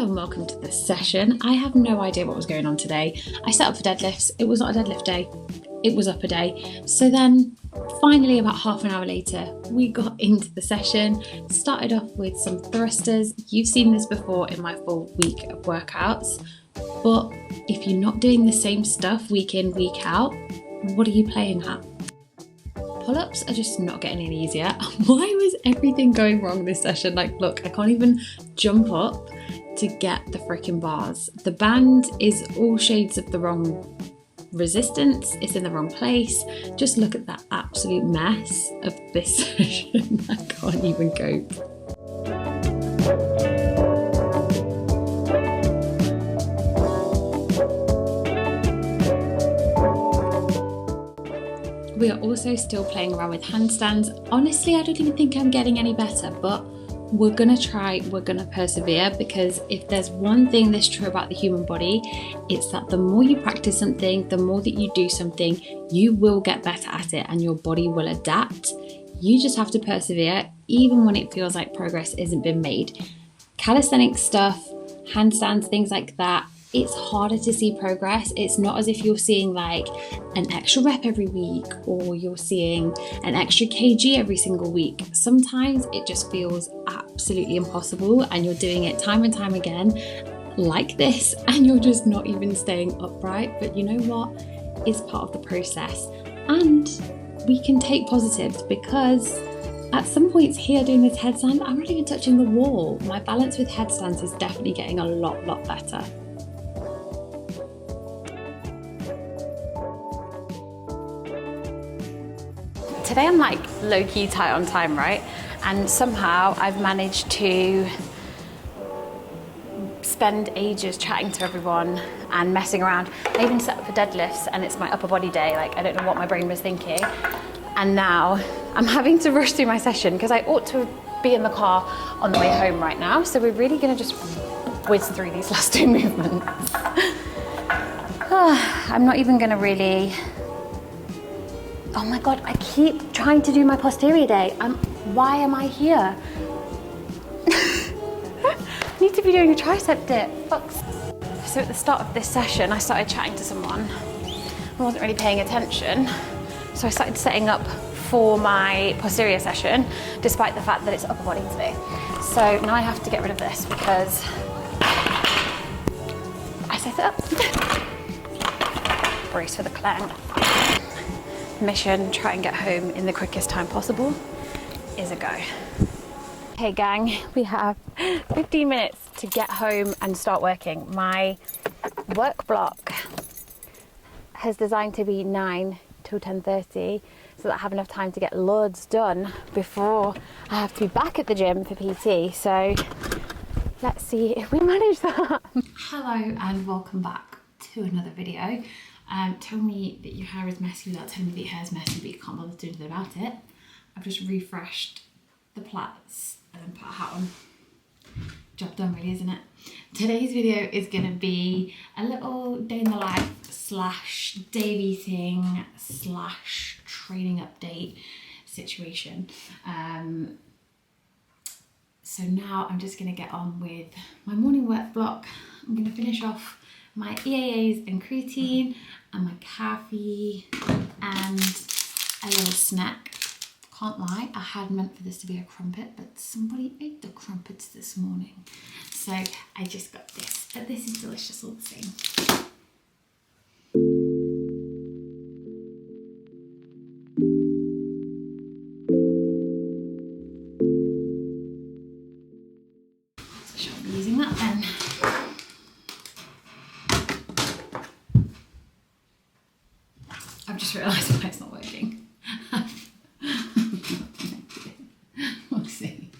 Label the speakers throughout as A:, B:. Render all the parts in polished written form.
A: Hello and welcome to this session. I have no idea what was going on today. I set up for deadlifts. It was not a deadlift day. It was upper day. So then finally about half an hour later, we got into the session, started off with some thrusters. You've seen this before in my full week of workouts, but if you're not doing the same stuff week in, week out, what are you playing at? Pull-ups are just not getting any easier. Why was everything going wrong this session? Like, look, I can't even jump up to get the freaking bars. The band is all shades of the wrong resistance. It's in the wrong place. Just look at that absolute mess of this session. I can't even cope. We are also still playing around with handstands. Honestly, I don't even think I'm getting any better, but we're gonna try, we're gonna persevere, because if there's one thing that's true about the human body, it's that the more you practice something, the more that you do something, you will get better at it and your body will adapt. You just have to persevere, even when it feels like progress isn't being made. Calisthenic stuff, handstands, things like that, it's harder to see progress. It's not as if you're seeing like an extra rep every week or you're seeing an extra kg every single week. Sometimes it just feels absolutely impossible and you're doing it time and time again like this and you're just not even staying upright. But you know what? It's part of the process. And we can take positives, because at some points here doing this headstand, I'm not even touching the wall. My balance with headstands is definitely getting a lot better. Today I'm like low-key tight on time, right? And somehow I've managed to spend ages chatting to everyone and messing around. I even set up for deadlifts and it's my upper body day. Like, I don't know what my brain was thinking. And now I'm having to rush through my session because I ought to be in the car on the way home right now. So we're really gonna just whiz through these last two movements. I'm not even gonna really, oh my God, I keep trying to do my posterior day. Why am I here? I need to be doing a tricep dip. Fucks. So at the start of this session, I started chatting to someone. I wasn't really paying attention. So I started setting up for my posterior session, despite the fact that it's upper body today. So now I have to get rid of this because I set it up. Brace for the clang. Mission, try and get home in the quickest time possible, is a go. Hey gang, we have 15 minutes to get home and start working. My work block has designed to be 9 till 10:30 so that I have enough time to get loads done before I have to be back at the gym for PT. So let's see if we manage that. Hello and welcome back to another video. Tell me that your hair is messy without telling me that your hair is messy but you can't bother to do anything about it. I've just refreshed the plaits and then put a hat on. Job done really, isn't it? Today's video is going to be a little day in the life slash day eating slash training update situation. So now I'm just going to get on with my morning work block. I'm going to finish off my EAAs and creatine and my coffee and a little snack. Can't lie, I had meant for this to be a crumpet, but somebody ate the crumpets this morning. So I just got this, but this is delicious all the same. So shall we be using that then? I've just realised why it's not working. Fuck's sake.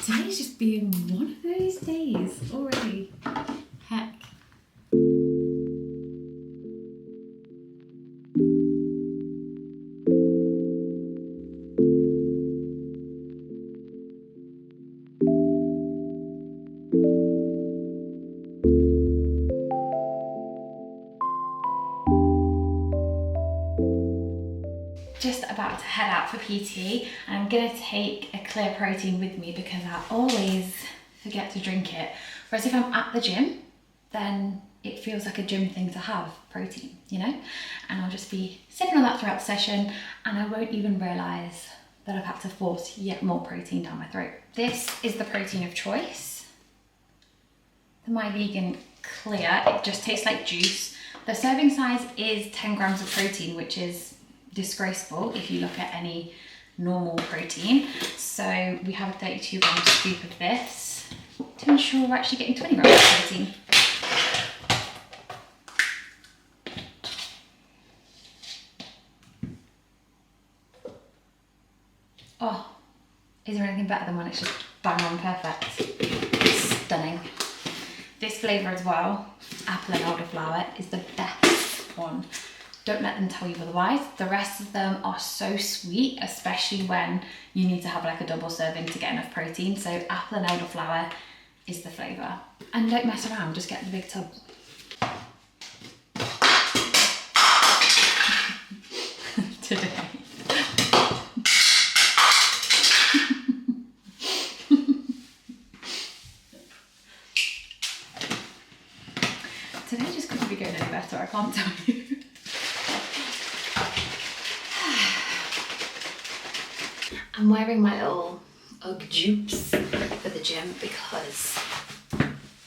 A: Today's just being one of those days already. Heck. about to head out for PT, and I'm gonna take a clear protein with me because I always forget to drink it. Whereas if I'm at the gym, then it feels like a gym thing to have protein, you know? And I'll just be sipping on that throughout the session, and I won't even realise that I've had to force yet more protein down my throat. This is the protein of choice. The My Vegan Clear, it just tastes like juice. The serving size is 10 grams of protein, which is disgraceful if you look at any normal protein. So we have a 32 gram scoop of this to ensure we're actually getting 20 grams of protein. Oh, is there anything better than when it's just bang on perfect? Stunning. This flavour as well, apple and elderflower, is the best one. Don't let them tell you otherwise. The rest of them are so sweet, especially when you need to have like a double serving to get enough protein. So apple and elderflower is the flavour. And don't mess around, just get the big tub. Today. Today just couldn't be going any better, I can't tell you. I'm wearing my little Ugg jupes for the gym because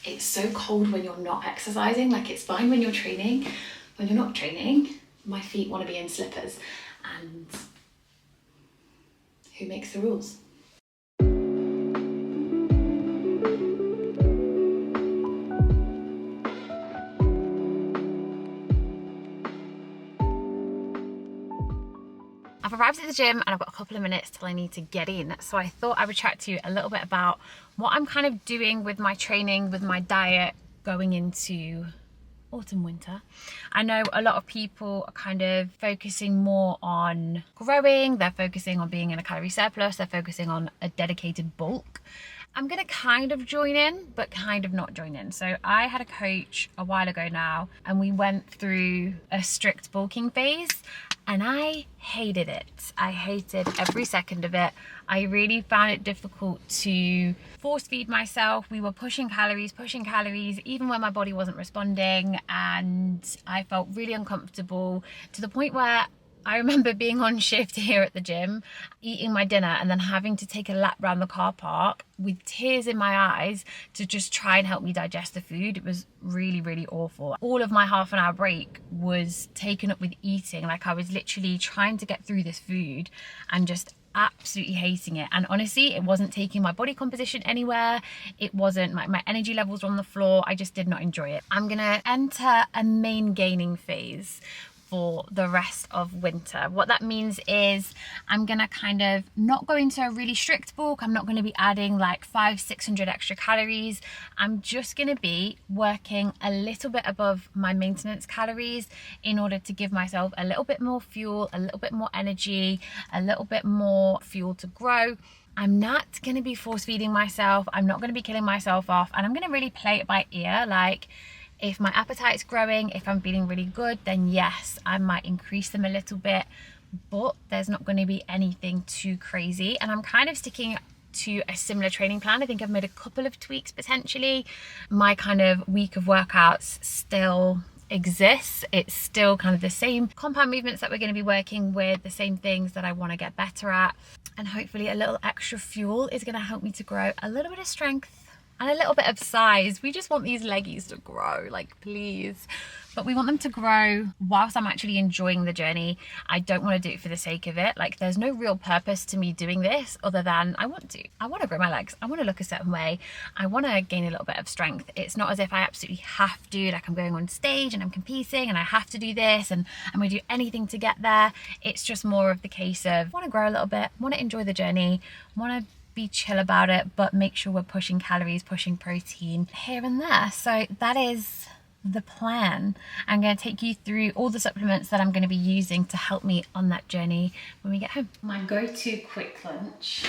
A: it's so cold when you're not exercising. Like, it's fine when you're training. When you're not training, my feet want to be in slippers. And who makes the rules? I've arrived at the gym and I've got a couple of minutes till I need to get in. So I thought I would chat to you a little bit about what I'm kind of doing with my training, with my diet going into autumn, winter. I know a lot of people are kind of focusing more on growing, they're focusing on being in a calorie surplus, they're focusing on a dedicated bulk. I'm gonna kind of join in, but kind of not join in. So I had a coach a while ago now, and we went through a strict bulking phase, and I hated it. I hated every second of it. I really found it difficult to force feed myself. We were pushing calories, even when my body wasn't responding, and I felt really uncomfortable to the point where I remember being on shift here at the gym, eating my dinner and then having to take a lap around the car park with tears in my eyes to just try and help me digest the food. It was really, really awful. All of my half an hour break was taken up with eating. Like, I was literally trying to get through this food and just absolutely hating it. And honestly, it wasn't taking my body composition anywhere. It wasn't, my energy levels were on the floor. I just did not enjoy it. I'm gonna enter a main gaining phase for the rest of winter. What that means is I'm gonna kind of not go into a really strict bulk. I'm not gonna be adding like 500-600 extra calories. I'm just gonna be working a little bit above my maintenance calories in order to give myself a little bit more fuel, a little bit more energy, a little bit more fuel to grow. I'm not gonna be force feeding myself. I'm not gonna be killing myself off, and I'm gonna really play it by ear. Like, if my appetite's growing, if I'm feeling really good, then yes, I might increase them a little bit, but there's not going to be anything too crazy. And I'm kind of sticking to a similar training plan. I think I've made a couple of tweaks potentially. My kind of week of workouts still exists. It's still kind of the same compound movements that we're going to be working with, the same things that I want to get better at. And hopefully a little extra fuel is going to help me to grow a little bit of strength and a little bit of size. We just want these leggies to grow, like, please. But we want them to grow whilst I'm actually enjoying the journey. I don't want to do it for the sake of it. Like, there's no real purpose to me doing this other than I want to grow my legs. I want to look a certain way. I want to gain a little bit of strength. It's not as if I absolutely have to, like I'm going on stage and I'm competing and I have to do this and I'm going to do anything to get there. It's just more of the case of I want to grow a little bit, want to enjoy the journey, want to be chill about it, but make sure we're pushing calories, pushing protein here and there. So that is the plan. I'm going to take you through all the supplements that I'm going to be using to help me on that journey when we get home. My go-to quick lunch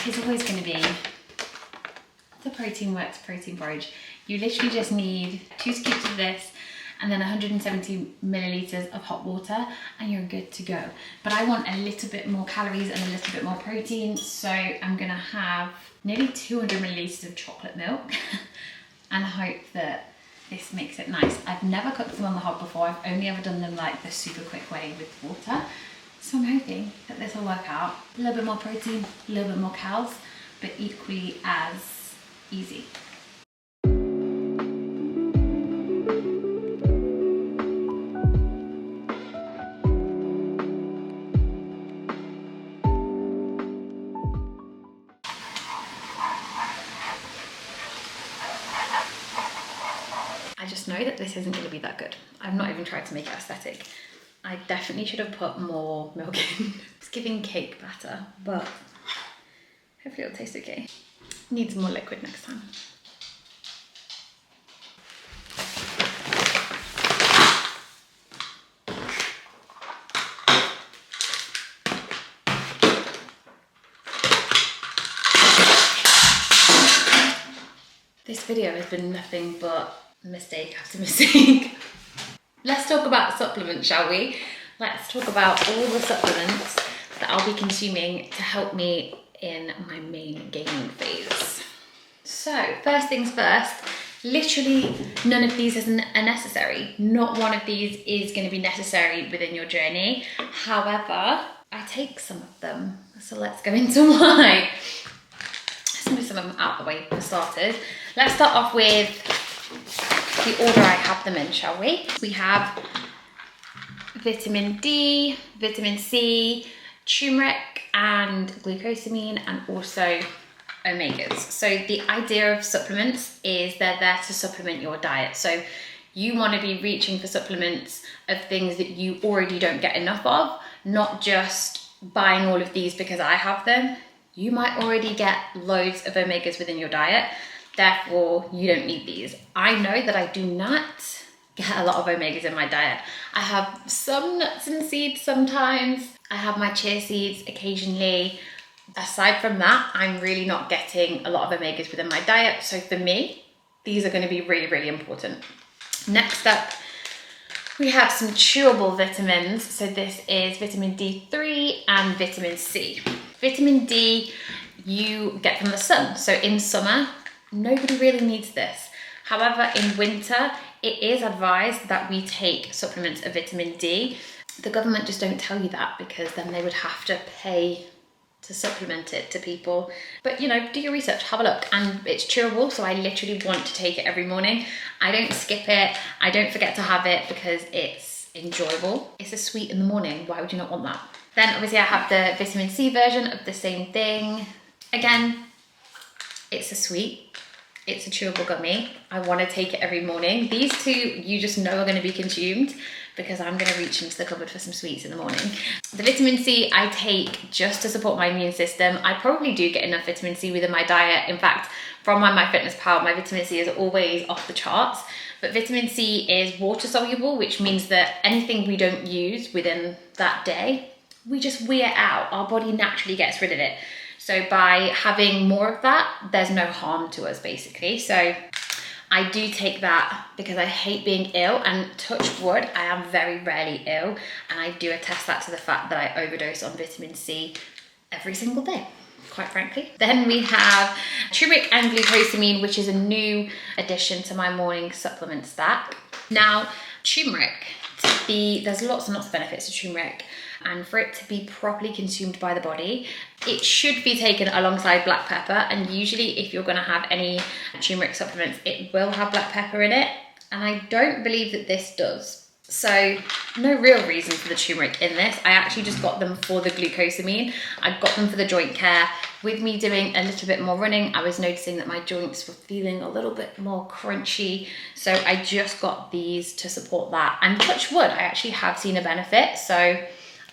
A: is always going to be the Protein Works protein porridge. You literally just need 2 scoops of this and then 170 milliliters of hot water, and you're good to go. But I want a little bit more calories and a little bit more protein, so I'm gonna have nearly 200 milliliters of chocolate milk and hope that this makes it nice. I've never cooked them on the hob before. I've only ever done them like the super quick way with water. So I'm hoping that this will work out. A little bit more protein, a little bit more calories, but equally as easy. I just know that this isn't going to be that good. I've not even tried to make it aesthetic. I definitely should have put more milk in. It's giving cake batter, but hopefully it'll taste okay. Needs more liquid next time. This video has been nothing but mistake after mistake. Let's talk about supplements, shall we? Let's talk about all the supplements that I'll be consuming to help me in my main gaining phase. So, first things first, literally none of these are necessary. Not one of these is going to be necessary within your journey. However, I take some of them. So let's go into why. Let's move some of them out of the way for starters. Let's start off with the order I have them in, shall we? We have vitamin D, vitamin C, turmeric and glucosamine, and also omegas. So the idea of supplements is they're there to supplement your diet. So you want to be reaching for supplements of things that you already don't get enough of, not just buying all of these because I have them. You might already get loads of omegas within your diet. Therefore, you don't need these. I know that I do not get a lot of omegas in my diet. I have some nuts and seeds sometimes. I have my chia seeds occasionally. Aside from that, I'm really not getting a lot of omegas within my diet. So for me, these are going to be really, really important. Next up, we have some chewable vitamins. So this is vitamin D3 and vitamin C. Vitamin D you get from the sun. So in summer, nobody really needs this. However, in winter, it is advised that we take supplements of vitamin D. The government just don't tell you that because then they would have to pay to supplement it to people. But you know, do your research, have a look. And it's chewable, so I literally want to take it every morning. I don't skip it. I don't forget to have it because it's enjoyable. It's a sweet in the morning. Why would you not want that? Then obviously I have the vitamin C version of the same thing. Again, it's a sweet. It's a chewable gummy. I want to take it every morning. These two you just know are going to be consumed because I'm going to reach into the cupboard for some sweets in the morning. The vitamin C I take just to support my immune system. I probably do get enough vitamin C within my diet. In fact, from my MyFitnessPal, my vitamin C is always off the charts. But vitamin C is water soluble, which means that anything we don't use within that day, we just wear out. Our body naturally gets rid of it. So by having more of that, there's no harm to us basically. So I do take that because I hate being ill, and touch wood, I am very rarely ill. And I do attest that to the fact that I overdose on vitamin C every single day, quite frankly. Then we have turmeric and glucosamine, which is a new addition to my morning supplement stack. Now, turmeric, there's lots and lots of benefits to turmeric. And for it to be properly consumed by the body, it should be taken alongside black pepper. And usually if you're going to have any turmeric supplements, it will have black pepper in it. And I don't believe that this does. So no real reason for the turmeric in this. I actually just got them for the glucosamine. I got them for the joint care. With me doing a little bit more running, I was noticing that my joints were feeling a little bit more crunchy. So I just got these to support that. And touch wood, I actually have seen a benefit. So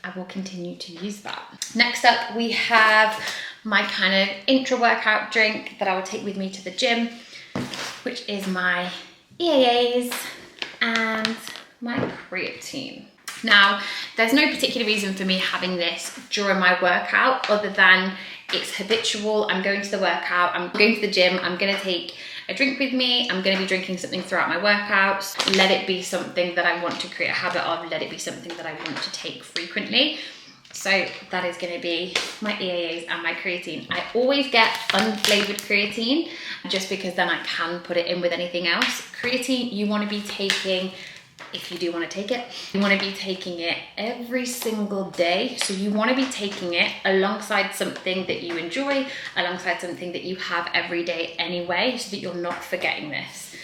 A: I will continue to use that. Next up, we have my kind of intra-workout drink that I will take with me to the gym, which is my EAAs and my creatine. Now, there's no particular reason for me having this during my workout other than It's habitual. I'm going to the workout, I'm going to the gym, I'm gonna take a drink with me, I'm gonna be drinking something throughout my workouts. Let it be something that I want to create a habit of, let it be something that I want to take frequently. So that is gonna be my EAAs and my creatine. I always get unflavored creatine just because then I can put it in with anything else. Creatine, you wanna be taking, if you do want to take it, you want to be taking it every single day. So you want to be taking it alongside something that you enjoy, alongside something that you have every day anyway, so that you're not forgetting this.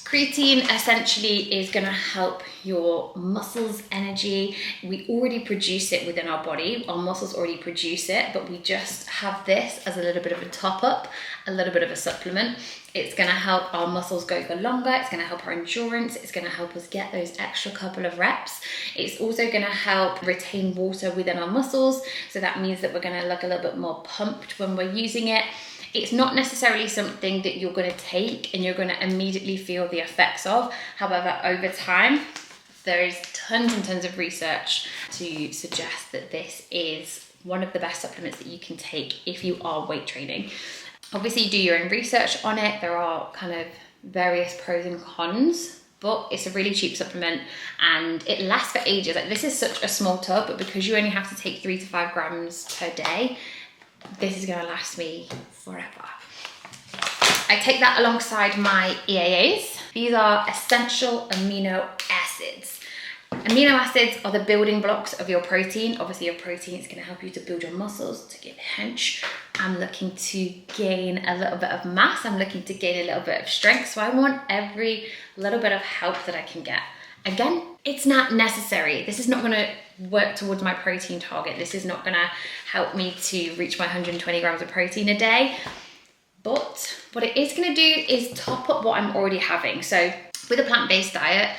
A: Creatine essentially is going to help your muscles' energy. We already produce it within our body. Our muscles already produce it, but we just have this as a little bit of a top up, a little bit of a supplement. It's going to help our muscles go for longer. It's going to help our endurance. It's going to help us get those extra couple of reps. It's also going to help retain water within our muscles. So that means that we're going to look a little bit more pumped when we're using it. It's not necessarily something that you're going to take and you're going to immediately feel the effects of. However, over time, there is tons and tons of research to suggest that this is one of the best supplements that you can take if you are weight training. Obviously, do your own research on it. There are kind of various pros and cons, but it's a really cheap supplement and it lasts for ages. Like, this is such a small tub, but because you only have to take 3 to 5 grams per day, this is going to last me forever. I take that alongside my EAAs. These are essential amino acids. Amino acids are the building blocks of your protein. Obviously, your protein is going to help you to build your muscles, to get hench. I'm looking to gain a little bit of mass. I'm looking to gain a little bit of strength. So I want every little bit of help that I can get. Again, it's not necessary. This is not going to work towards my protein target. This is not going to help me to reach my 120 grams of protein a day. But what it is going to do is top up what I'm already having. So with a plant-based diet,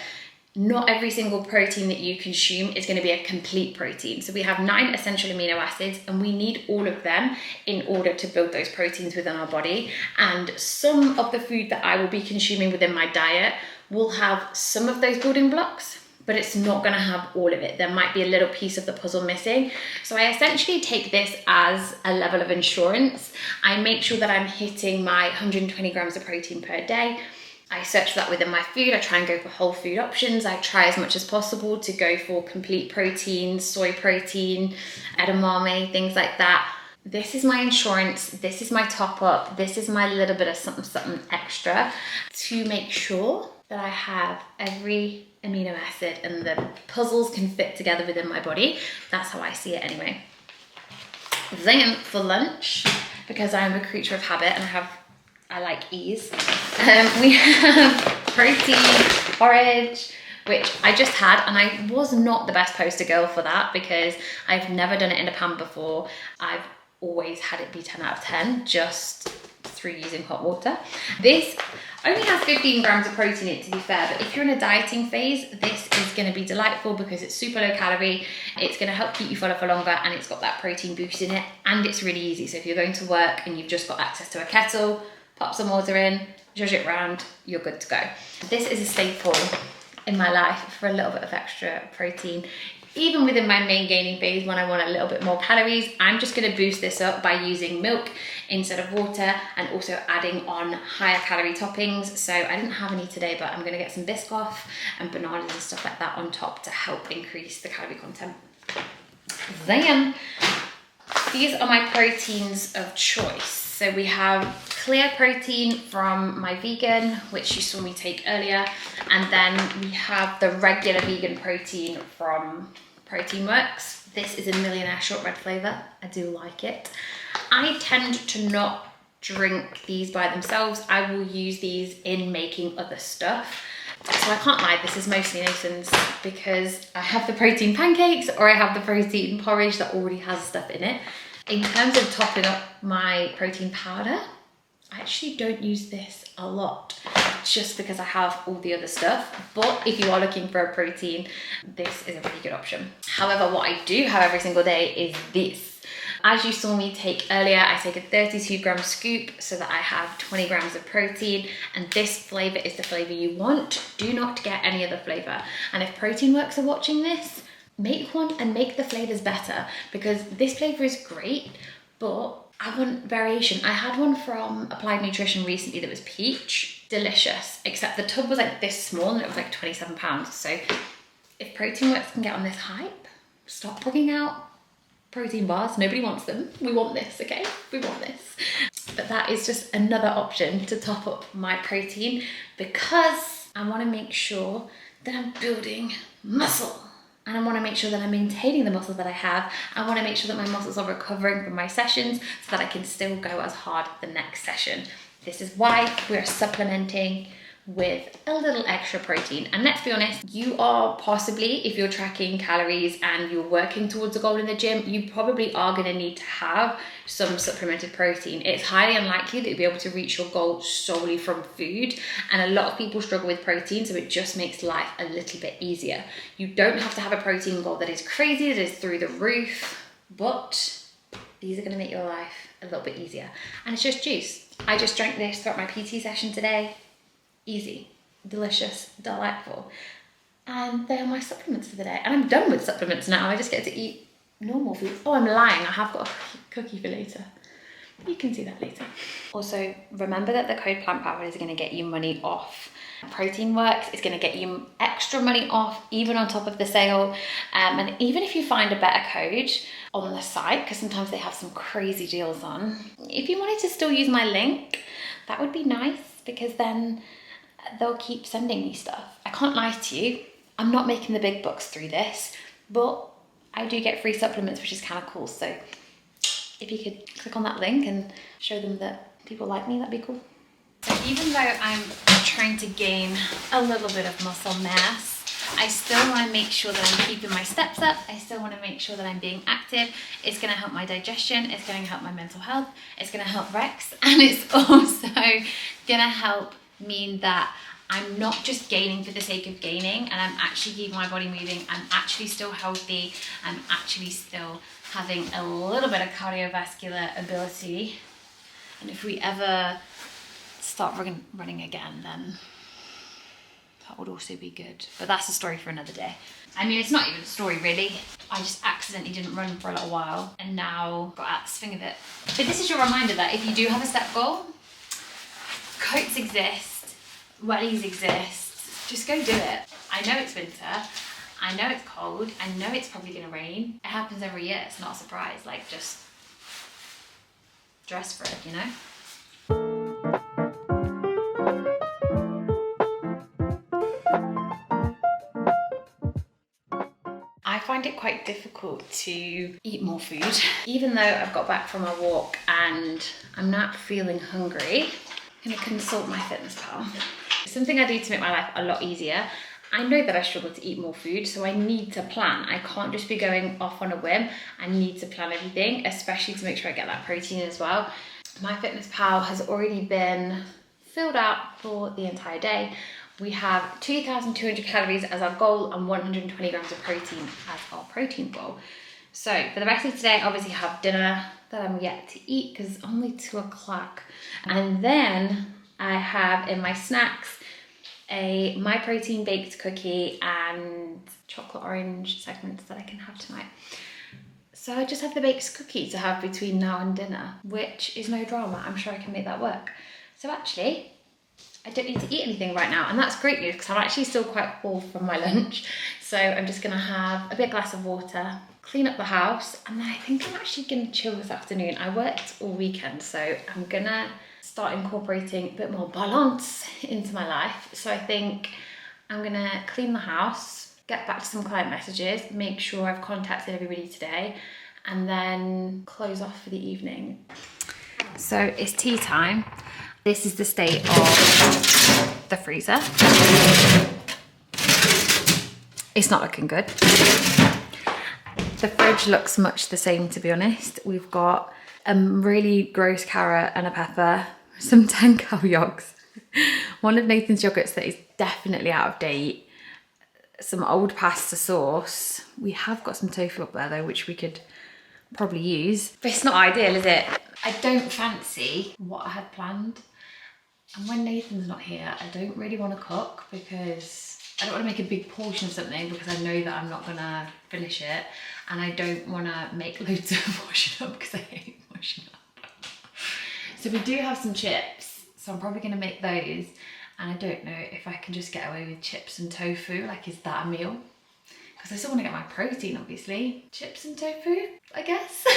A: not every single protein that you consume is going to be a complete protein. So we have 9 essential amino acids and we need all of them in order to build those proteins within our body. And some of the food that I will be consuming within my diet will have some of those building blocks, but it's not going to have all of it. There might be a little piece of the puzzle missing. So I essentially take this as a level of insurance. I make sure that I'm hitting my 120 grams of protein per day. I search for that within my food. I try and go for whole food options. I try as much as possible to go for complete protein, soy protein, edamame, things like that. This is my insurance. This is my top up. This is my little bit of something extra to make sure that I have every amino acid and the puzzles can fit together within my body. That's how I see it anyway. Then for lunch, because I'm a creature of habit and I like ease, we have protein, porridge, which I just had, and I was not the best poster girl for that because I've never done it in a pan before. I've always had it be 10 out of 10, just through using hot water. This only has 15 grams of protein in it, to be fair, but if you're in a dieting phase, this is going to be delightful because it's super low calorie, it's going to help keep you fuller for longer, and it's got that protein boost in it, and it's really easy. So if you're going to work and you've just got access to a kettle, pop some water in, zhuzh it round, you're good to go. This is a staple in my life for a little bit of extra protein. Even within my main gaining phase, when I want a little bit more calories, I'm just going to boost this up by using milk instead of water and also adding on higher calorie toppings. So I didn't have any today, but I'm going to get some Biscoff and bananas and stuff like that on top to help increase the calorie content. Then, these are my proteins of choice. So we have clear protein from my vegan, which you saw me take earlier. And then we have the regular vegan protein from Protein Works. This is a millionaire shortbread flavor. I do like it. I tend to not drink these by themselves. I will use these in making other stuff. So I can't lie, this is mostly Nathan's because I have the protein pancakes or I have the protein porridge that already has stuff in it. In terms of topping up my protein powder, I actually don't use this a lot just because I have all the other stuff. But if you are looking for a protein, this is a really good option. However, what I do have every single day is this. As you saw me take earlier, I take a 32 gram scoop so that I have 20 grams of protein, and this flavor is the flavor you want. Do not get any other flavor. And if Protein Works are watching this, make one and make the flavors better, because this flavor is great, but I want variation. I had one from Applied Nutrition recently that was peach. Delicious, except the tub was like this small and it was like £27. So if Protein Works can get on this hype, stop bringing out protein bars. Nobody wants them. We want this, okay? We want this. But that is just another option to top up my protein because I want to make sure that I'm building muscle. And I want to make sure that I'm maintaining the muscle that I have. I want to make sure that my muscles are recovering from my sessions so that I can still go as hard the next session. This is why we're supplementing with a little extra protein. And let's be honest, you are possibly, if you're tracking calories and you're working towards a goal in the gym, you probably are going to need to have some supplemented protein. It's highly unlikely that you'll be able to reach your goal solely from food. And a lot of people struggle with protein, so it just makes life a little bit easier. You don't have to have a protein goal that is crazy, that is through the roof, but these are going to make your life a little bit easier. And it's just juice. I just drank this throughout my PT session today. Easy, delicious, delightful. And they are my supplements for the day. And I'm done with supplements now. I just get to eat normal food. Oh, I'm lying. I have got a cookie for later. You can see that later. Also, remember that the code Plant Power is going to get you money off. Protein Works is going to get you extra money off, even on top of the sale. And even if you find a better code on the site, because sometimes they have some crazy deals on, if you wanted to still use my link, that would be nice, because then they'll keep sending me stuff. I can't lie to you, I'm not making the big bucks through this, but I do get free supplements, which is kind of cool. So if you could click on that link and show them that people like me, that'd be cool. So even though I'm trying to gain a little bit of muscle mass, I still want to make sure that I'm keeping my steps up. I still want to make sure that I'm being active. It's going to help my digestion. It's going to help my mental health. It's going to help Rex. And it's also going to help mean that I'm not just gaining for the sake of gaining, and I'm actually keeping my body moving. I'm actually still healthy. I'm actually still having a little bit of cardiovascular ability. And if we ever start running again, then that would also be good. But that's a story for another day. I mean, it's not even a story really. I just accidentally didn't run for a little while and now got out the swing of it. But this is your reminder that if you do have a step goal, coats exist, wellies exist, just go do it. I know it's winter, I know it's cold, I know it's probably gonna rain. It happens every year, it's not a surprise. Like, just dress for it, you know? I find it quite difficult to eat more food. Even though I've got back from a walk and I'm not feeling hungry, I'm gonna consult my fitness pal. Something I do to make my life a lot easier. I know that I struggle to eat more food, so I need to plan. I can't just be going off on a whim. I need to plan everything, especially to make sure I get that protein as well. My fitness pal has already been filled out for the entire day. We have 2,200 calories as our goal and 120 grams of protein as our protein goal. So for the rest of today, obviously have dinner that I'm yet to eat because it's only 2 o'clock. And then I have in my snacks a My Protein baked cookie and chocolate orange segments that I can have tonight. So I just have the baked cookie to have between now and dinner, which is no drama. I'm sure I can make that work. So actually, I don't need to eat anything right now, and that's great news because I'm actually still quite full from my lunch. So I'm just gonna have a big glass of water, clean up the house, and then I think I'm actually gonna chill this afternoon. I worked all weekend, so I'm gonna start incorporating a bit more balance into my life. So I think I'm gonna clean the house, get back to some client messages, make sure I've contacted everybody today, and then close off for the evening. So it's tea time. This is the state of the freezer. It's not looking good. The fridge looks much the same, to be honest. We've got a really gross carrot and a pepper, some 10 cow yogs, one of Nathan's yogurts that is definitely out of date, some old pasta sauce. We have got some tofu up there though, which we could probably use. But it's not ideal, is it? I don't fancy what I had planned. And when Nathan's not here, I don't really want to cook because I don't want to make a big portion of something because I know that I'm not going to finish it. And I don't want to make loads of washing up because I hate washing up. So we do have some chips, so I'm probably gonna make those. And I don't know if I can just get away with chips and tofu, like is that a meal? Because I still want to get my protein, obviously. Chips and tofu, I guess.